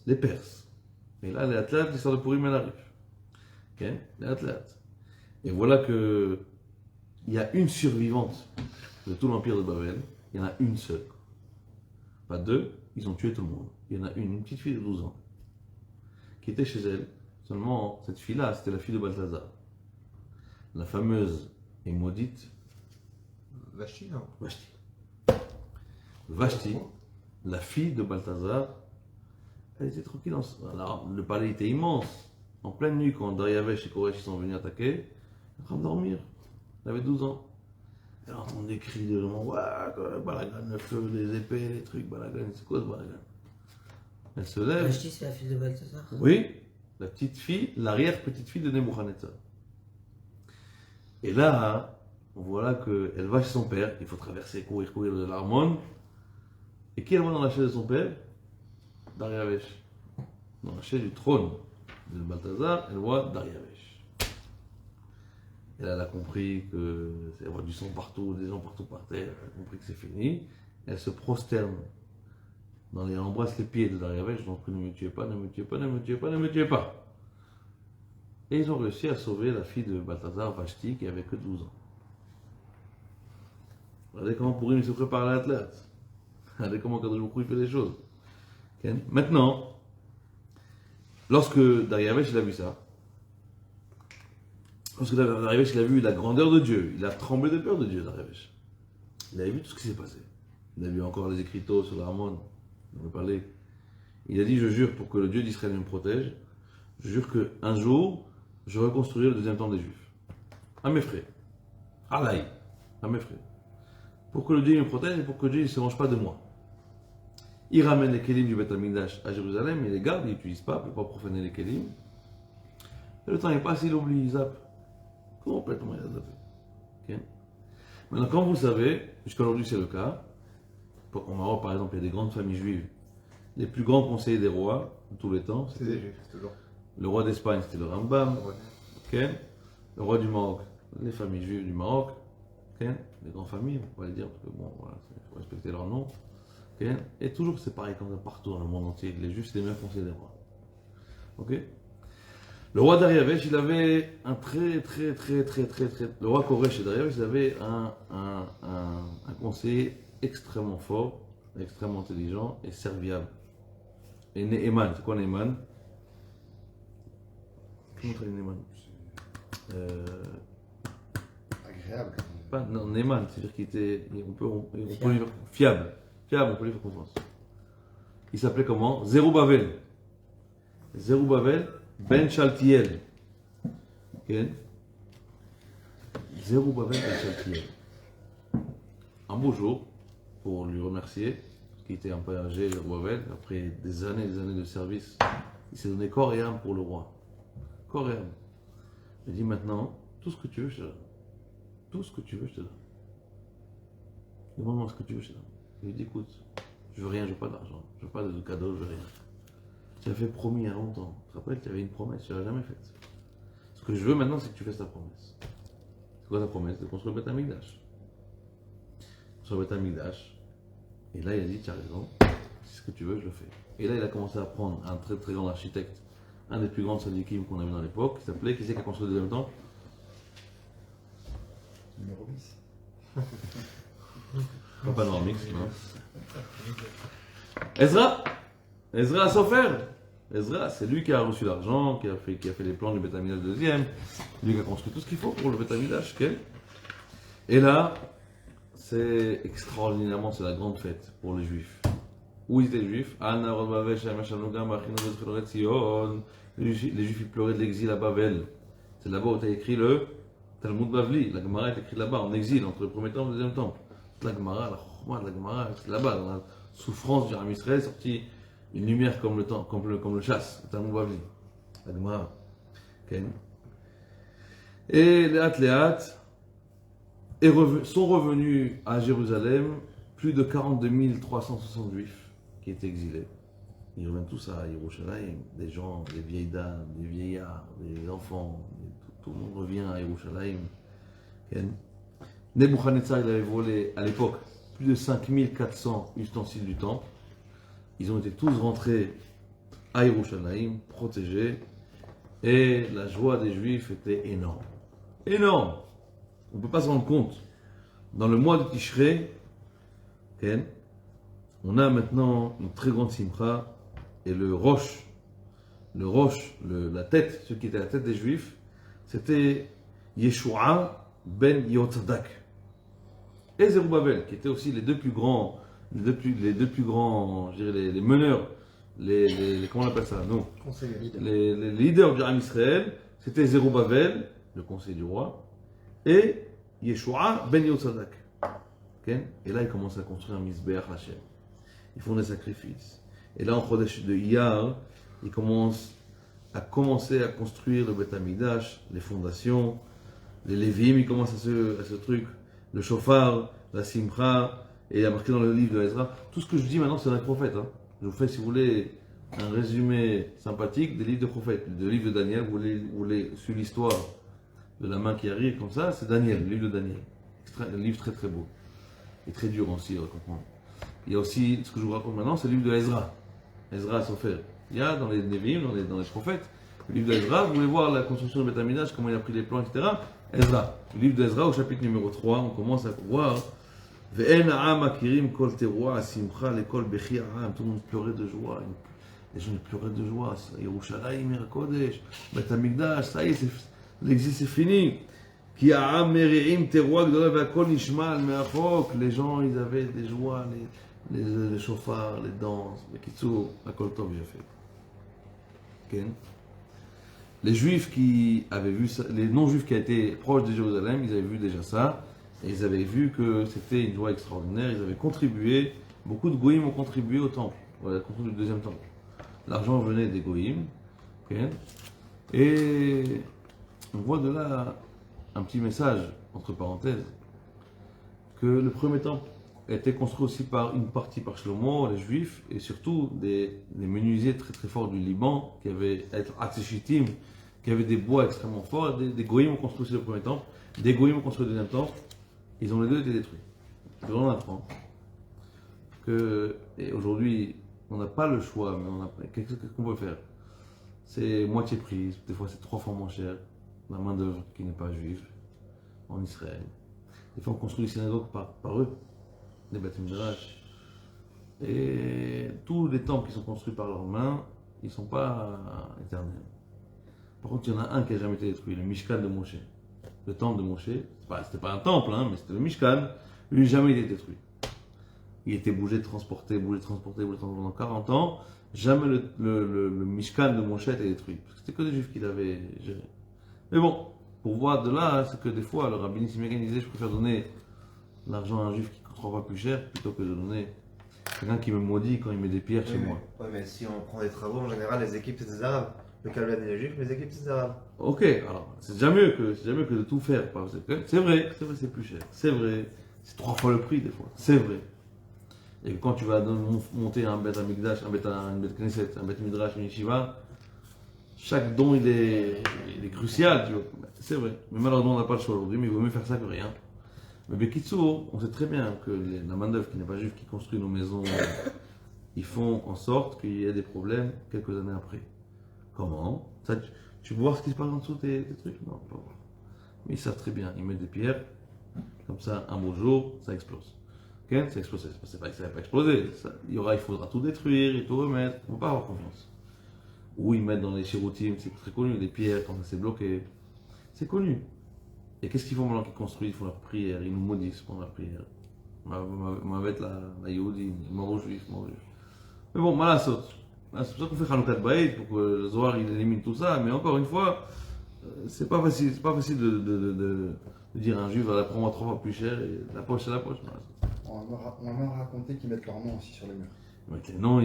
les Perses. Et là, les athlètes, l'histoire de Purim, elle arrive. Okay? Les athlètes. Et voilà que il y a une survivante de tout l'empire de Babel. Il y en a une seule. Pas deux, ils ont tué tout le monde. Il y en a une petite fille de 12 ans, qui était chez elle. Seulement, cette fille-là, c'était la fille de Balthazar. La fameuse et maudite Vachti, non? Vashti. Vashti, la fille de Balthazar, elle était tranquille. Alors, le palais était immense. En pleine nuit, quand Dariavesh et Koresh sont venus attaquer, elle était en train de dormir. Elle avait 12 ans. Elle entend des cris de gens, ouais, balagan, le feu, les épées, les trucs, balagan, c'est quoi ce balagan? Elle se lève. Vashti, c'est la fille de Balthazar. Oui, la petite fille, l'arrière-petite fille de Nebuchadnezzar. Et là, voilà qu'elle va chez son père, il faut traverser, courir de l'Armon. Et qui elle voit dans la chaise de son père? Dariavesh. Dans la chaise du trône de Balthazar, elle voit Dariavesh. Et là, elle a compris que elle voit du sang partout, des gens partout par terre, elle a compris que c'est fini. Elle se prosterne. Elle embrasse les pieds de Dariavesh, donc ne me tuez pas, ne me tuez pas, ne me tuez pas, ne me tuez pas. Et ils ont réussi à sauver la fille de Balthazar, Vashti, qui avait que 12 ans. Regardez comment Pourim se prépare à l'athlète. Regardez comment Kadosh Baruch Hu fait les choses. Okay. Maintenant, lorsque Dariavesh il a vu ça, lorsque Dariavesh il a vu la grandeur de Dieu, il a tremblé de peur de Dieu, Dariavesh. Il avait vu tout ce qui s'est passé. Il a vu encore les écriteaux sur l'Armon, dans le palais. Il a dit, je jure pour que le Dieu d'Israël me protège, je jure qu'un jour, je reconstruirai le deuxième temple des Juifs. À mes frais. Alaï. À mes frais. Pour que le Dieu me protège et pour que Dieu ne se range pas de moi. Il ramène les kelim du Beth Amikdash à Jérusalem, il les garde, il n'utilise pas pour ne pas profaner les kelim. Et le temps est passé, il oublie, il zappe. Complètement, il a zappé. Okay. Maintenant, comme vous le savez, jusqu'à aujourd'hui c'est le cas, au Maroc par exemple, il y a des grandes familles juives. Les plus grands conseillers des rois de tous les temps, C'est des juifs, toujours. le roi d'Espagne, c'était le Rambam. Ouais. Okay. Le roi du Maroc, les familles juives du Maroc. Okay. Les grandes familles, on va les dire, parce que bon, voilà, il faut respecter leur nom. Okay. Et toujours c'est pareil comme ça partout dans le monde entier. Les juifs, c'est les meilleurs conseillers des rois. Ok. Le roi Dariavesh, il avait un très. Le roi Koresh et Dariavesh, il avait un conseiller extrêmement fort, extrêmement intelligent et serviable. Et Neeman, c'est quoi Neeman? Comment on dit Neeman? Agréable. Pas, non, Neeman, c'est-à-dire qu'il était. On peut lui faire, fiable. Fiable, on peut lui faire confiance. Il s'appelait comment? Zerubbabel. Zerubbabel ben Shaltiel. Okay. Zerubbabel ben Shaltiel. Un beau jour, pour lui remercier, parce qu'il était un peu âgé, Zerubbabel, après des années de service, il s'est donné corps et âme pour le roi. Corps et âme. Il dit maintenant, tout ce que tu veux, je te donne. Tout ce que tu veux, je te donne. Demande-moi ce que tu veux, je te donne. Il lui dit, écoute, je veux rien, je veux pas d'argent, je veux pas de cadeaux, je veux rien. Tu avais promis il y a longtemps. Tu te rappelles, tu avais une promesse, tu ne l'as jamais faite. Ce que je veux maintenant, c'est que tu fasses ta promesse. C'est quoi ta promesse? De construire le Beth Amikdash. Construire le Beth Amikdash. Et là, il a dit, tu as raison, c'est ce que tu veux, je le fais. Et là, il a commencé à prendre un très très grand architecte, un des plus grands sadikim qu'on avait dans l'époque, qui s'appelait, qui c'est qui a construit le deuxième temple? Numéro 10. Pas Noir Mix, non. Ezra a souffert. Ezra, c'est lui qui a reçu l'argent, qui a fait les plans du Beth Amikdash deuxième, lui qui a construit tout ce qu'il faut pour le Beth Amikdash. Okay. Et là, c'est extraordinairement, c'est la grande fête pour les Juifs. Où ils étaient les Juifs? Les Juifs ils pleuraient de l'exil à Babel. C'est là-bas où tu as écrit le Talmud Bavli. La Gemara est écrite là-bas, en exil, entre le premier temple et le deuxième temple. La Gemara, la Chokhmah de la Gemara, c'est là-bas, dans la souffrance du Ram Israël, sorti une lumière comme le chasse, le Talmud Bavli. La Gemara. Okay. Et Léat, sont revenus à Jérusalem plus de 42 360 juifs qui étaient exilés. Ils reviennent tous à Yerushalayim, des gens, des vieilles dames, des vieillards, des enfants, tout le monde revient à Yerushalayim. Nebuchadnezzar, il avait volé à l'époque plus de 5400 ustensiles du temple. Ils ont été tous rentrés à Yerushalayim, protégés, et la joie des Juifs était énorme. Énorme! On ne peut pas se rendre compte. Dans le mois de Tishrei, on a maintenant une très grande simcha, et la tête, ce qui était la tête des Juifs, c'était Yeshua ben Yotzadak et Zerubbabel, qui étaient aussi les deux plus grands, je dirais les meneurs, comment on appelle ça, non, Conseiller. les leaders du Ham Israël, c'était Zerubbabel, le conseiller du roi, et Yeshua ben Yotzadak. Okay? Et là, ils commencent à construire un Mizbeach Hashem. Ils font des sacrifices. Et là, en Chodesh de Iyar, ils commencent à construire le Beth Amikdash, les fondations, les Lévim, ils commencent à ce truc, le Shofar, la Simcha, et il y a marqué dans le livre de Ezra. Tout ce que je dis maintenant, c'est un prophète. Hein. Je vous fais, si vous voulez, un résumé sympathique des livres de prophètes. Le livre de Daniel, vous voulez suivre l'histoire de la main qui arrive comme ça, c'est Daniel, le livre de Daniel. Un livre très très beau. Et très dur aussi à comprendre. Il y a aussi, ce que je vous raconte maintenant, c'est le livre de Ezra. Ezra Sofer. Il y a dans les Nevi'im, dans les prophètes, le livre d'Ezra, vous voulez voir la construction de Beth Amikdash, comment il a pris les plans, etc. Ezra. Le livre d'Ezra, au chapitre numéro 3, on commence à voir Ve'en ha'am akirim kol teroua simcha lekol bechi ha'am. Tout le monde pleurait de joie. Les gens pleuraient de joie. Yerushalayim ir kodesh, Beth Amikdash, ça y est, l'exil c'est fini. Ki ha'am meri'im teroua gdola ve'akol nishmal me'achok. Les gens, ils avaient des joies, les chauffards, les danses, les kitsur, akol tov j'ai fait. Okay. Les juifs qui avaient vu ça, les non-juifs qui étaient proches de Jérusalem, ils avaient vu déjà ça, et ils avaient vu que c'était une joie extraordinaire, ils avaient contribué, beaucoup de goïms ont contribué au temple, voilà, au deuxième temple. L'argent venait des goïms, okay. Et on voit de là un petit message, entre parenthèses, que le premier temple a été construit aussi par une partie par Shlomo, les juifs, et surtout des menuisiers très très forts du Liban, qui avaient être Atseshitim, qui avaient des bois extrêmement forts. Des goïms ont construit aussi le premier temple, des goïms ont construit le deuxième temple, ils ont les deux été détruits. C'est vraiment apprend que, et aujourd'hui, on n'a pas le choix, mais qu'est-ce qu'on peut faire? C'est moitié prix, des fois c'est 3 fois moins cher, la main d'œuvre qui n'est pas juive, en Israël. Des fois on construit des synagogues par eux, des Beth Midrash. Et tous les temples qui sont construits par leurs mains, ils ne sont pas éternels. Par contre, il y en a un qui n'a jamais été détruit, le Mishkan de Moshe. Le temple de Moshe, c'était pas un temple, hein, mais c'était le Mishkan, lui n'a jamais été détruit. Il était bougé, transporté pendant 40 ans. Jamais le Mishkan de Moshe a été détruit. Parce que c'était que des juifs qui l'avaient géré. Mais bon, pour voir de là, c'est que des fois, le rabbin Simegan disait, je préfère donner l'argent à un juif qui coûte 3 fois plus cher plutôt que de donner quelqu'un qui me maudit quand il met des pierres chez moi. Ouais, mais si on prend des travaux, en général, les équipes, c'est des Arabes. Le Calvaire des Juifs, les équipes, c'est des Arabes. Ok, alors c'est déjà mieux que de tout faire. C'est vrai, c'est plus cher. C'est vrai, c'est 3 fois le prix des fois. C'est vrai. Et quand tu vas monter un Beth Amikdash, un Beth Knesset, un Beth Midrash, une Yeshiva, chaque don il est crucial, tu vois. C'est vrai. Mais malheureusement on n'a pas le choix aujourd'hui, mais il vaut mieux faire ça que rien. Mais Bekitsour, on sait très bien que la main d'œuvre qui n'est pas juive, qui construit nos maisons, ils font en sorte qu'il y ait des problèmes quelques années après. Comment ça, tu peux voir ce qui se passe en dessous des trucs? Non, pas voir. Mais ils savent très bien, ils mettent des pierres, comme ça, un beau jour, ça explose. Okay? Ça explose, c'est pas que ça va pas exploser. Il faudra tout détruire et tout remettre. Il ne faut pas avoir confiance. Ou ils mettent dans les chiroutimes, c'est très connu, des pierres quand c'est bloqué. C'est connu. Et qu'est-ce qu'ils font maintenant qu'ils construisent? Ils font leur prière, ils nous maudissent pendant la prière. Mavet la Yehudi, mort aux juifs. Mais bon, malasot. C'est pour ça qu'on fait Hanoukat Baïd, pour que le Zohar il élimine tout ça. Mais encore une fois, c'est pas facile de dire à un juif, prends-moi 3 fois plus cher, et la poche c'est la poche. On m'a raconté qu'ils mettent leur nom aussi sur les murs. Ils mettent les noms,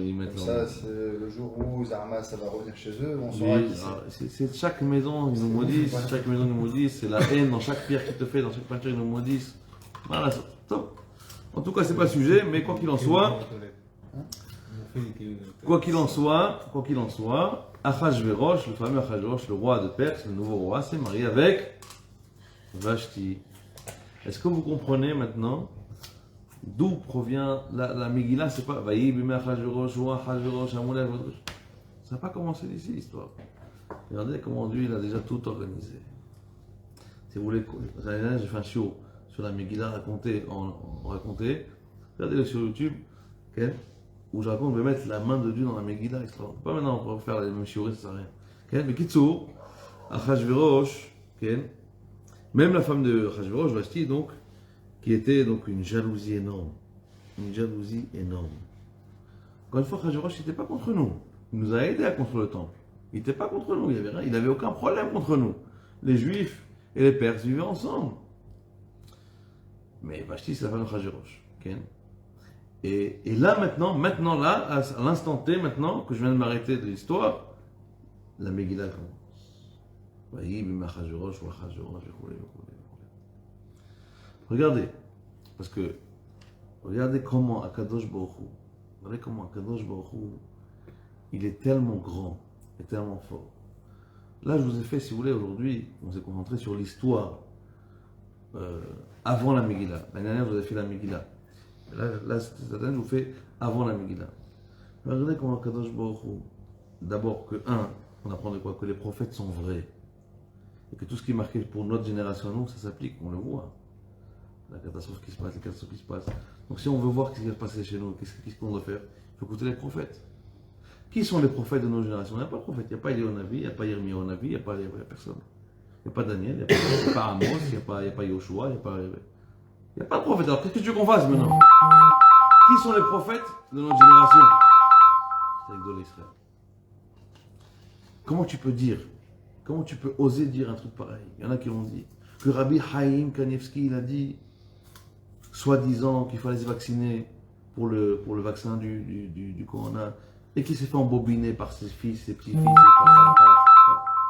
ils mettent Comme ça, c'est le jour où Zarma ça va revenir chez eux, on Oui, saura qui c'est. c'est chaque maison, ils nous maudissent, chaque maison nous maudissent, c'est la haine dans chaque pierre qu'ils te fait, dans chaque peinture ils nous maudissent. Voilà, top. En tout cas, c'est pas le sujet, mais quoi qu'il en soit, Achashverosh, le fameux Achashverosh, le roi de Perse, le nouveau roi, s'est marié avec Vashti. Est-ce que vous comprenez maintenant d'où provient la Megillah? C'est pas Vaï bimé Achashverosh ou Achashverosh Amoulay. Ça n'a pas commencé d'ici l'histoire. Regardez comment lui il a déjà tout organisé. Si vous voulez, j'ai fait un show sur la Megillah racontée. Regardez-le sur YouTube. ok, où je raconte, on va mettre la main de Dieu dans la Megillah, etc. Pas maintenant, on va faire les mêmes shiurim, ça sert à rien. Ok, mais Kitsour, Achashverosh, ok, même la femme de Achashverosh, Vashti, donc, qui était donc une jalousie énorme. Une jalousie énorme. Encore une fois, Achashverosh n'était pas contre nous. Il nous a aidés à construire le temple. Il n'était pas contre nous, il n'avait aucun problème contre nous. Les Juifs et les Perses vivaient ensemble. Mais Vashti, c'est la femme de Achashverosh. Okay. Et là, maintenant, là, à l'instant T, maintenant, que je viens de m'arrêter de l'histoire, la Megillah commence. Regardez, parce que, regardez comment Akadosh Baruch Hu, il est tellement grand et tellement fort. Là, je vous ai fait, si vous voulez, aujourd'hui, on s'est concentré sur l'histoire avant la Megillah. L'année dernière, je vous ai fait la Megillah. Là, cette année, je vous fais avant la Megillah. Regardez comment Kadosh Baruch Hu, d'abord que, on apprend de quoi? Que les prophètes sont vrais. Et que tout ce qui est marqué pour notre génération à nous, ça s'applique, on le voit. La catastrophe qui se passe, les catastrophes qui se passent. Donc si on veut voir ce qui va se passer chez nous, qu'est-ce qu'on doit faire? Il faut écouter les prophètes. Qui sont les prophètes de nos générations? Il n'y a pas de prophète. Il n'y a pas Élie au Navi, il n'y a pas Yermia au Navi, il n'y a personne. Il n'y a pas Daniel, il n'y a pas Amos, il n'y a pas Yoshua, il n'y a pas de prophète. Alors qu'est-ce que tu veux qu'on fasse maintenant? Qui sont les prophètes de notre génération? C'est avec de l'Israël. Comment tu peux oser dire un truc pareil? Il y en a qui l'ont dit. Que Rabbi Haïm Kanievski, il a dit, soi-disant qu'il fallait se vacciner pour le vaccin du corona, et qu'il s'est fait embobiner par ses fils, ses petits-fils.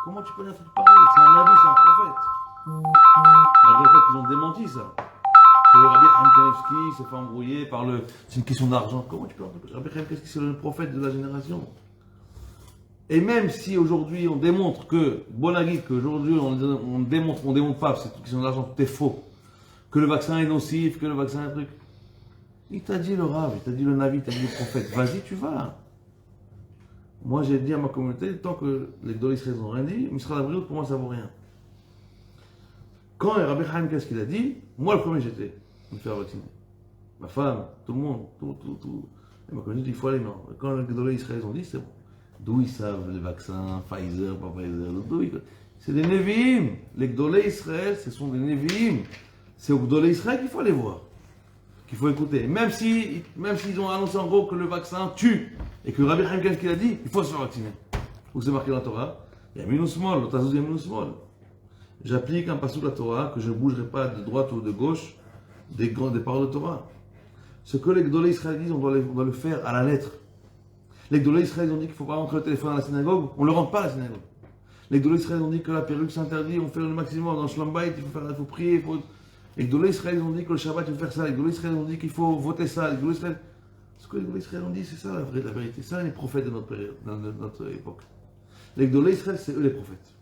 Comment tu peux dire un truc pareil? C'est un nabi, c'est un prophète. Malgré le fait qu'ils ont démenti ça. Que Rabbi Haïm Kanievski s'est fait embrouiller par le... C'est une question d'argent. Comment tu peux dire? Rabbi Haïm Kanievski, c'est le prophète de la génération. Et même si aujourd'hui on démontre que, Bonagit, qu'aujourd'hui on démontre pas, c'est une question d'argent, tout est faux, que le vaccin est nocif, que le vaccin est un truc. Il t'a dit le Rav, il t'a dit le Navi, il t'a dit le prophète, vas-y, tu vas. Moi j'ai dit à ma communauté, tant que les Gdolei Israël n'ont rien dit, Misra Labriot, pour moi ça vaut rien. Quand Rabbi Haïm, qu'est-ce qu'il a dit? Moi le premier j'étais, me faire vacciner. Ma femme, tout le monde, tout. Et ma communauté, il faut aller, non. Quand les Gdolei Israël ont dit, c'est bon. D'où ils savent les vaccins, Pfizer, pas Pfizer, c'est des Nevi'im. Les Gdolei Israël, ce sont des Nevi'im. C'est aux Gdolei Israël qu'il faut aller voir, qu'il faut écouter. Même s'ils ont annoncé en gros que le vaccin tue, et que Rabbi Haïm, qu'est-ce qu'il a dit? Il faut se faire vacciner. Où c'est marqué dans la Torah? Il y a Minusmol, l'Otazuz, il y a Minusmol. J'applique un passage de la Torah que je ne bougerai pas de droite ou de gauche des paroles de Torah. Ce que les Gdolei Israël disent, on doit le faire à la lettre. Les Gdolei Israël ont dit qu'il ne faut pas rentrer le téléphone à la synagogue, on ne le rentre pas à la synagogue. Les Gdolei Israël ont dit que la perruque s'interdit, on fait le maximum dans le Shalom Bayit, il faut prier. Les Gdolei Israël ont dit que le Shabbat il faut faire ça, les Gdolei Israël ont dit qu'il faut voter ça, les Gdolei Israël... Ce que les Gdolei Israël ont dit, c'est ça la vérité, ça les prophètes de notre période, de notre époque. Les Gdolei Israël, c'est eux les prophètes.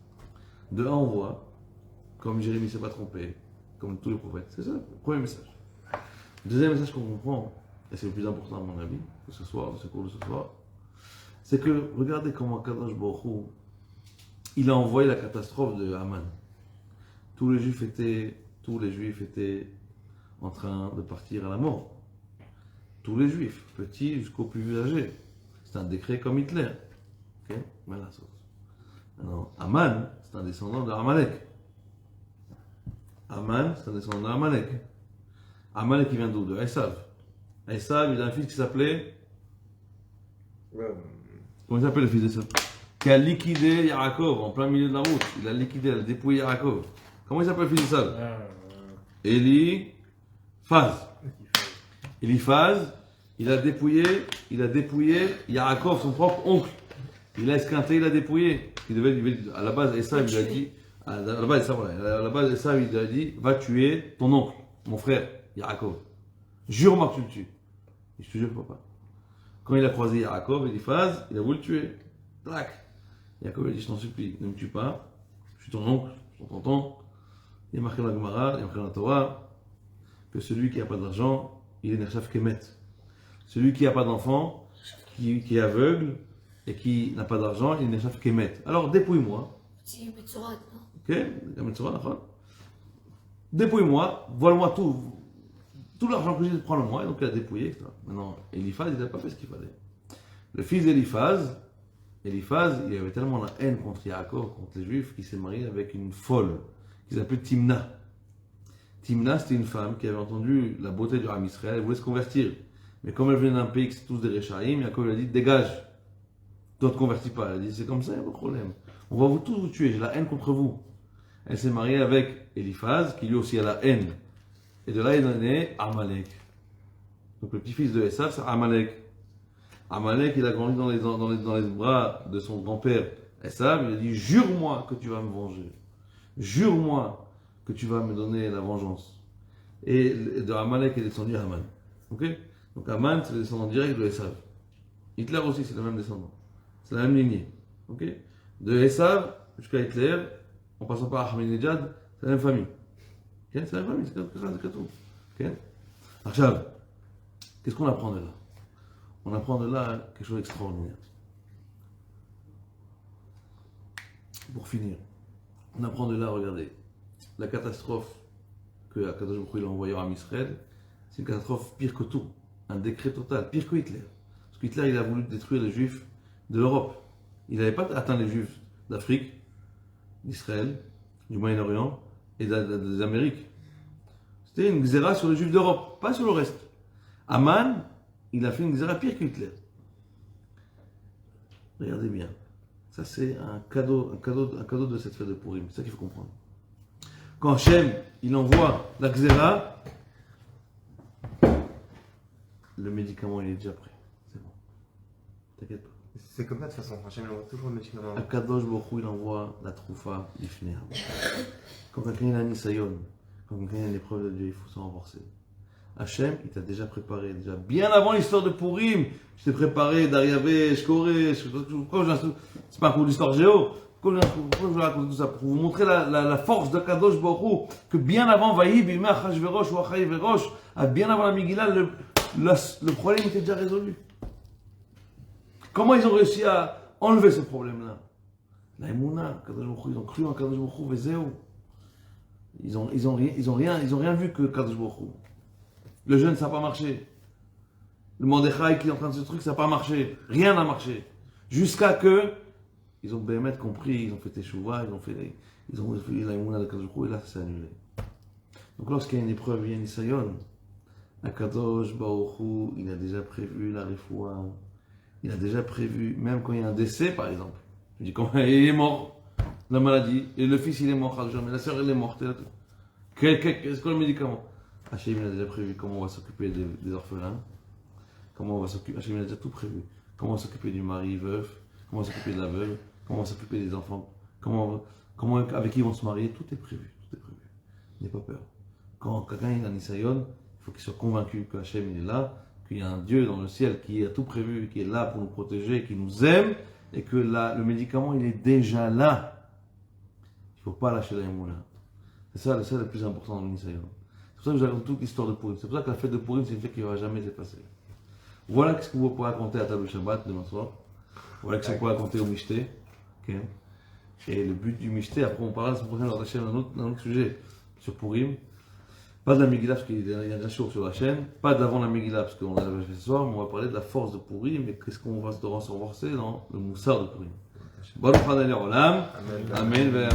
De là on voit, comme Jérémie ne s'est pas trompé, comme tous les prophètes, c'est ça le premier message. Le deuxième message qu'on comprend, et c'est le plus important à mon avis, de ce soir, de ce cours de ce soir, c'est que, regardez comment Kadosh Baruch Hu, il a envoyé la catastrophe de Haman. Tous les Juifs étaient en train de partir à la mort. Tous les Juifs, petits jusqu'aux plus âgés. C'est un décret comme Hitler. Ok? Voilà, alors, Haman, c'est un descendant de Amalek. Haman, c'est un descendant de Amalek. Amalek, il vient d'où? De Esav. Esav, il a un fils qui s'appelait... Comment il s'appelle le fils de ça? Qui a liquidé Yaakov en plein milieu de la route. Il a dépouillé Yaakov. Comment il s'appelle le fils de ça? Eliphaz, il a dépouillé Yaakov, son propre oncle. Il a esquinté, il a dépouillé. À la base, Esav, il a dit, Esav, il a dit, va tuer ton oncle, mon frère, Yaakov. Jure-moi que tu le tues. Et je te jure, papa. Quand il a croisé Yaakov, Eliphaz, il a voulu le tuer. Tac. Yaakov a dit, je t'en supplie, ne me tue pas. Je suis ton oncle, je suis ton tonton. Il y a marqué dans la Gemara, il y a marqué dans la Torah, que celui qui n'a pas d'argent, il est Nershav Kemet. Celui qui n'a pas d'enfant, qui est aveugle et qui n'a pas d'argent, il est Nershav Kemet. Alors dépouille-moi. Ok, dépouille-moi, vole-moi tout. Tout l'argent que j'ai, prends-le-moi. Et donc il a dépouillé, etc. Maintenant, Eliphaz, il n'a pas fait ce qu'il fallait. Le fils d'Eliphaz, il avait tellement la haine contre Yaakov, contre les Juifs, qu'il s'est marié avec une folle, qui s'appelait Timna. Timna, c'était une femme qui avait entendu la beauté du Ham Israël, elle voulait se convertir. Mais comme elle venait d'un pays qui c'est tous des Réchaïm, Yaakov lui a dit, dégage, tu ne te convertis pas. Elle a dit, c'est comme ça, il n'y a pas de problème. On va vous tous vous tuer, j'ai la haine contre vous. Elle s'est mariée avec Eliphaz, qui lui aussi a la haine. Et de là, il est né Amalek. Donc le petit-fils de Esav, c'est Amalek. Amalek, il a grandi dans les bras de son grand-père Esav. Il a dit, jure-moi que tu vas me venger. Jure-moi que tu vas me donner la vengeance. Et de Amalek est descendu Haman. Ok? Donc Haman, c'est le descendant direct de Esav. Hitler aussi, c'est le même descendant. C'est la même lignée. Ok? De Esav jusqu'à Hitler, en passant par Ahmadinejad, c'est la même famille. Okay? C'est la même famille, c'est tout. Okay? Achav, qu'est-ce qu'on apprend de là? On apprend de là quelque chose d'extraordinaire. Pour finir, on apprend de là, regardez, la catastrophe que Akadosh Baruch Hu a envoyée à Israël, c'est une catastrophe pire que tout, un décret total, pire que Hitler. Parce qu'Hitler, il a voulu détruire les Juifs de l'Europe. Il n'avait pas atteint les Juifs d'Afrique, d'Israël, du Moyen-Orient et des Amériques. C'était une xéra sur les Juifs d'Europe, pas sur le reste. Haman, il a fait une xéra pire que Hitler. Regardez bien. Ça, c'est un cadeau de cette fête de Purim. C'est ça qu'il faut comprendre. Quand Hachem, il envoie la xéra, le médicament, il est déjà prêt. C'est bon. T'inquiète pas. C'est comme ça de toute façon. Hachem il envoie toujours le médicament. Akadosh Baruch Hu, il envoie la troufa l'ifner. Quand quelqu'un a un nisayon, quand quelqu'un a une épreuve de Dieu, il faut s'en renforcer. Hachem, il t'a déjà préparé, déjà bien avant l'histoire de Purim. Je t'ai préparé d'Ariavé, Shkoré, c'est pas un cours d'histoire géo. Pourquoi je vous raconte tout ça? Pour vous montrer la force d'Akadosh Baruch Hu, que bien avant Vaïb, Bimé Achashverosh ou Achayverosh, bien avant la Megillah, le problème était déjà résolu. Comment ils ont réussi à enlever ce problème-là? La Emouna, Kadosh Baruch Hu, ils ont cru en Kadosh Baruch Hu, Vezeu. Ils ont rien vu que Kadosh Baruch Hu. Le jeûne, ça n'a pas marché. Le Mordechai qui est en train de ce truc, ça n'a pas marché. Rien n'a marché. Jusqu'à que ils ont bien compris, ils ont fait Teshuvah, ils ont fait la Emouna de Kadosh Baruch Hu, et là, ça s'est annulé. Donc lorsqu'il y a une épreuve, il y a une Isayon, Kadosh Baruch Hu, il a déjà prévu la refoua. Il a déjà prévu, même quand il y a un décès, par exemple. Je dis, quand il est mort, la maladie, et le fils il est mort, mais la soeur elle est morte. Qu'est-ce que le médicament? Hachem il a déjà prévu comment on va s'occuper des orphelins. Comment on va s'occuper. Hachem il a déjà tout prévu. Comment on va s'occuper du mari veuf, comment on va s'occuper de la veuve, comment on va s'occuper des enfants, avec qui ils vont se marier, tout est prévu. Tout est prévu. N'ayez pas peur. Quand quelqu'un est en Isayon, il faut qu'il soit convaincu que Hachem il est là. Qu'il y a un Dieu dans le ciel qui a tout prévu, qui est là pour nous protéger, qui nous aime, et que le médicament, il est déjà là. Il ne faut pas lâcher la Emouna. C'est ça le plus important dans l'Inisayon. C'est pour ça que je raconte toute l'histoire de Purim. C'est pour ça que la fête de Purim, c'est une fête qui ne va jamais s'effacer. Voilà ce que vous pouvez raconter à table Shabbat demain soir. Voilà ce qu'on peut raconter au Mishté. Okay. Et le but du Mishté, après on parlera la semaine prochaine d'un autre sujet sur Purim. Pas de la Megillah parce qu'il y a un jour sur la chaîne, pas d'avant la Megillah parce qu'on l'a fait ce soir, mais on va parler de la force de Purim et qu'est-ce qu'on va se renforcer dans le moussard de Purim. Baruch Adonai Olam. Amen. Amen.